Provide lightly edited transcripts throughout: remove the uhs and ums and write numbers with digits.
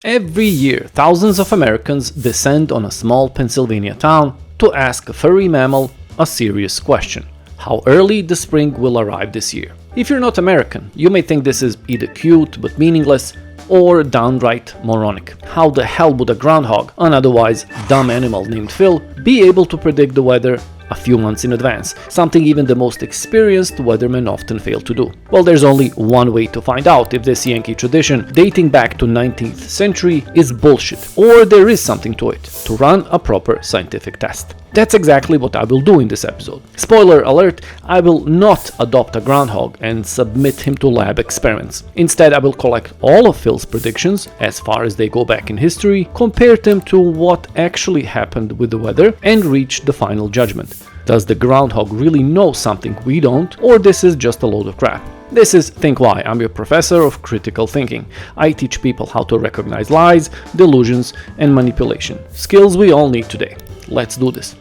Every year, thousands of Americans descend on a small Pennsylvania town to ask a furry mammal a serious question: how early the spring will arrive this year. If you're not American, you may think this is either cute but meaningless or downright moronic. How the hell would a groundhog, an otherwise dumb animal named Phil, be able to predict the weather a few months in advance, something even the most experienced weathermen often fail to do? Well, there's only one way to find out if this Yankee tradition, dating back to 19th century, is bullshit, or there is something to it: to run a proper scientific test. That's exactly what I will do in this episode. Spoiler alert, I will not adopt a groundhog and submit him to lab experiments. Instead, I will collect all of Phil's predictions, as far as they go back in history, compare them to what actually happened with the weather, and reach the final judgment. Does the groundhog really know something we don't, or this is just a load of crap? This is Think Why. I'm your professor of critical thinking. I teach people how to recognize lies, delusions, and manipulation. Skills we all need today. Let's do this.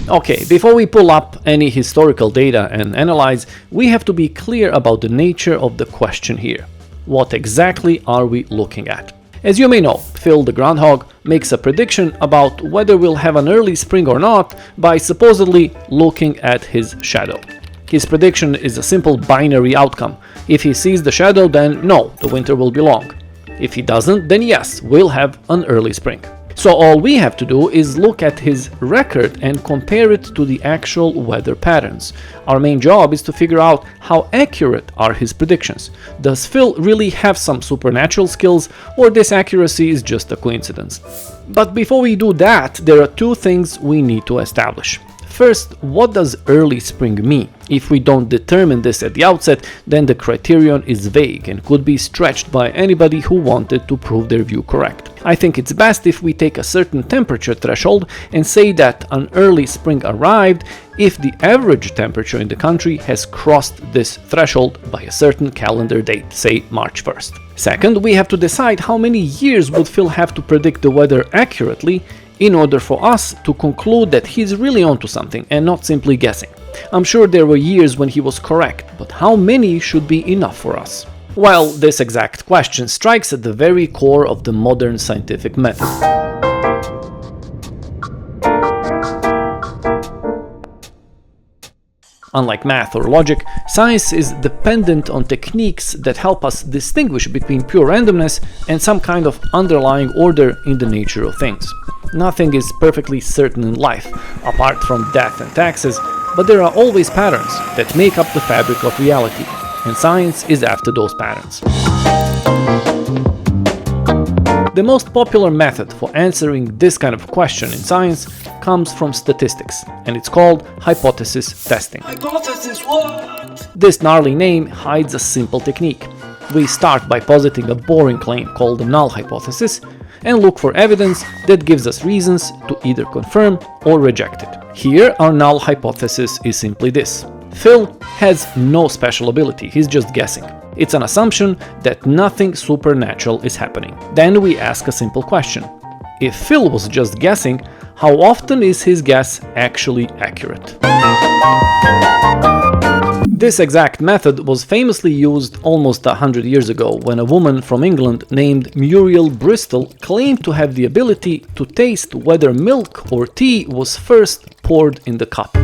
Okay, before we pull up any historical data and analyze, we have to be clear about the nature of the question here. What exactly are we looking at? As you may know, Phil the groundhog makes a prediction about whether we'll have an early spring or not by supposedly looking at his shadow. His prediction is a simple binary outcome. If he sees the shadow, then no, the winter will be long. If he doesn't, then yes, we'll have an early spring. So all we have to do is look at his record and compare it to the actual weather patterns. Our main job is to figure out how accurate are his predictions. Does Phil really have some supernatural skills, or this accuracy is just a coincidence? But before we do that, there are two things we need to establish. First, what does early spring mean? If we don't determine this at the outset, then the criterion is vague and could be stretched by anybody who wanted to prove their view correct. I think it's best if we take a certain temperature threshold and say that an early spring arrived if the average temperature in the country has crossed this threshold by a certain calendar date, say March 1st. Second, we have to decide how many years would Phil have to predict the weather accurately in order for us to conclude that he's really onto something and not simply guessing. I'm sure there were years when he was correct, but how many should be enough for us? Well, this exact question strikes at the very core of the modern scientific method. Unlike math or logic, science is dependent on techniques that help us distinguish between pure randomness and some kind of underlying order in the nature of things. Nothing is perfectly certain in life, apart from death and taxes, but there are always patterns that make up the fabric of reality, and science is after those patterns. The most popular method for answering this kind of question in science comes from statistics, and it's called hypothesis testing. Hypothesis what? This gnarly name hides a simple technique. We start by positing a boring claim called the null hypothesis and look for evidence that gives us reasons to either confirm or reject it. Here, our null hypothesis is simply this: Phil has no special ability, he's just guessing. It's an assumption that nothing supernatural is happening. Then we ask a simple question: if Phil was just guessing, how often is his guess actually accurate? This exact method was famously used almost 100 years ago when a woman from England named Muriel Bristol claimed to have the ability to taste whether milk or tea was first poured in the cup.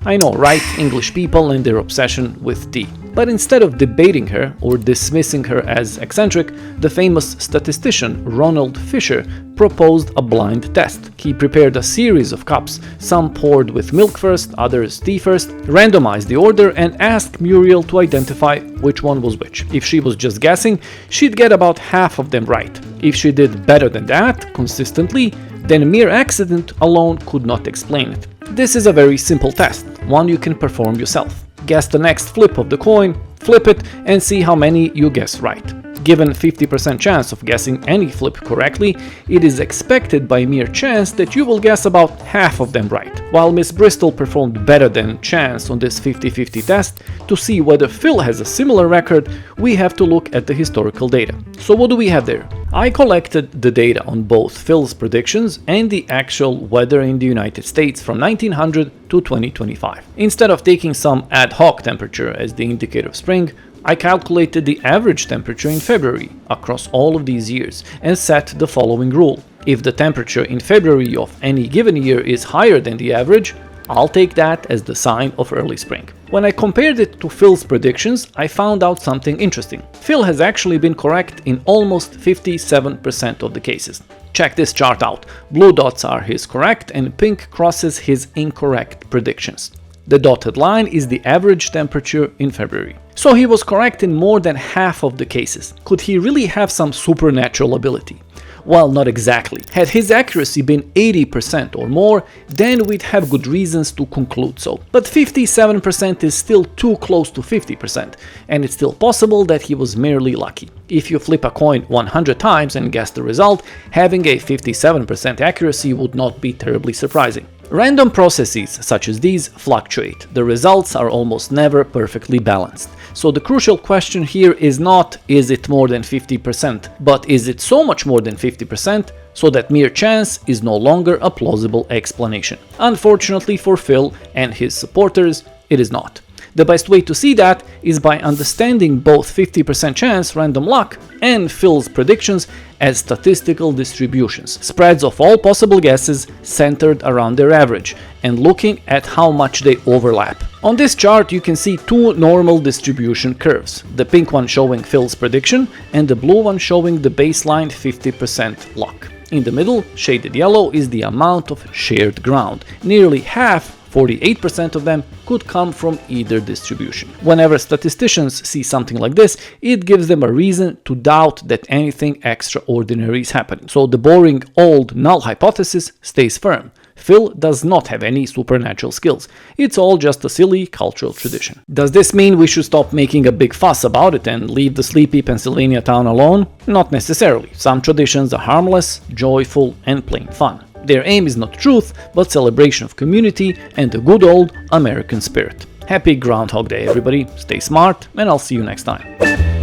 I know, right? English people and their obsession with tea. But instead of debating her or dismissing her as eccentric, the famous statistician Ronald Fisher proposed a blind test. He prepared a series of cups, some poured with milk first, others tea first, randomized the order and asked Muriel to identify which one was which. If she was just guessing, she'd get about half of them right. If she did better than that, consistently, then mere accident alone could not explain it. This is a very simple test, one you can perform yourself. Guess the next flip of the coin, flip it, and see how many you guess right. Given 50% chance of guessing any flip correctly, it is expected by mere chance that you will guess about half of them right. While Miss Bristol performed better than chance on this 50-50 test, to see whether Phil has a similar record, we have to look at the historical data. So what do we have there? I collected the data on both Phil's predictions and the actual weather in the United States from 1900 to 2025. Instead of taking some ad hoc temperature as the indicator of spring, I calculated the average temperature in February across all of these years and set the following rule. If the temperature in February of any given year is higher than the average, I'll take that as the sign of early spring. When I compared it to Phil's predictions, I found out something interesting. Phil has actually been correct in almost 57% of the cases. Check this chart out. Blue dots are his correct and pink crosses his incorrect predictions. The dotted line is the average temperature in February. So he was correct in more than half of the cases. Could he really have some supernatural ability? Well, not exactly. Had his accuracy been 80% or more, then we'd have good reasons to conclude so. But 57% is still too close to 50%, and it's still possible that he was merely lucky. If you flip a coin 100 times and guess the result, having a 57% accuracy would not be terribly surprising. Random processes such as these fluctuate. The results are almost never perfectly balanced. So the crucial question here is not, is it more than 50%, but is it so much more than 50% so that mere chance is no longer a plausible explanation? Unfortunately for Phil and his supporters, it is not. The best way to see that is by understanding both 50% chance random luck and Phil's predictions as statistical distributions, spreads of all possible guesses centered around their average, and looking at how much they overlap. On this chart you can see two normal distribution curves, the pink one showing Phil's prediction and the blue one showing the baseline 50% luck. In the middle, shaded yellow, is the amount of shared ground. Nearly half, 48% of them, could come from either distribution. Whenever statisticians see something like this, it gives them a reason to doubt that anything extraordinary is happening. So the boring old null hypothesis stays firm. Phil does not have any supernatural skills. It's all just a silly cultural tradition. Does this mean we should stop making a big fuss about it and leave the sleepy Pennsylvania town alone? Not necessarily. Some traditions are harmless, joyful, and plain fun. Their aim is not truth, but celebration of community and the good old American spirit. Happy Groundhog Day, everybody. Stay smart, and I'll see you next time.